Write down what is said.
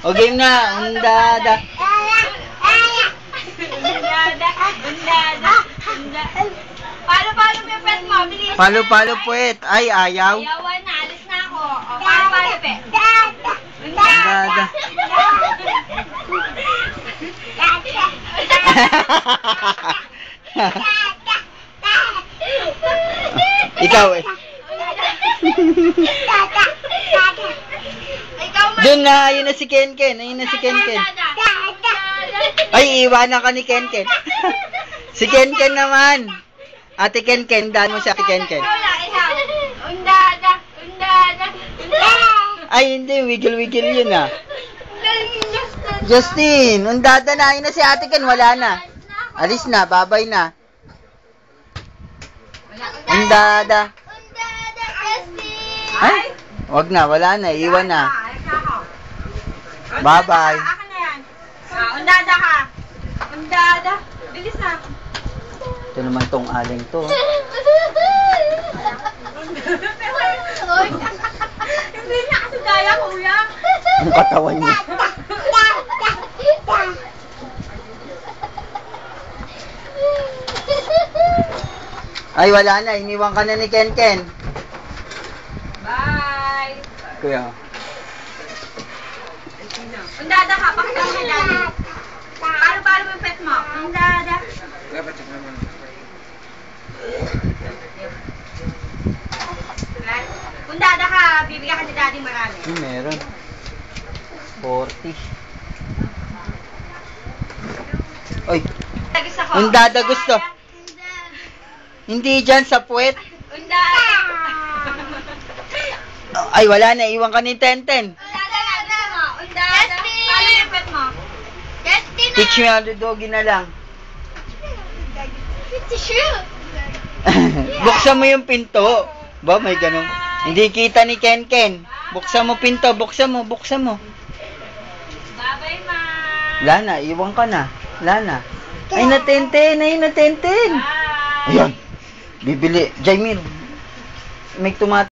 O game na. Undada. Undada. Paano mo yung pet mo? Bilis. Palo puwet. Ay, ayaw. Ayawan na. Alis na ako. O, paano pet? Undada. Ikaw eh. Doon na, yun na si Ken. Ayun na si Ken. Ay, iwanan ka ni Ken. Si Ken naman. Ate Ken, daan mo si Ate Ken. Undada. Ay, hindi. Wiggle yun ah. Justin, undada na. Ayun na si Ate Ken. Wala na. Alis na. Babay na. Undada. Ay, wag na. Wala na. Iwan na. Bye-bye. Akin na yan. Undada ka. Undada. Bilis na. Ito naman tong aling to. Hindi niya kasi kaya, kuya. Ang katawan niya. Ay, wala na. Iniwan ka na ni Ken. Bye. Kuya. Undada ka. Pakita mo kay daddy. Paano mo yung pet mo? Undada. Undada ka. Bibigyan ka ni daddy marami. Meron. 40. Oy. Gusto ko. Undada gusto. Hindi dyan sa puwet. Undada. Ay, wala na. Iwan ka ni Tenten. Undada mo. Undada. Paano yung pet mo? Teach me how to doggy na lang. Buksan mo yung pinto. Ba, may ganun. Hindi kita ni Ken. Buksan mo pinto. Buksan mo. Bye-bye, ma. Wala na. Iwan ka na. Wala na. Ay, na Tenten. Bye. Ayan. Bibili. Jaimir. May tumat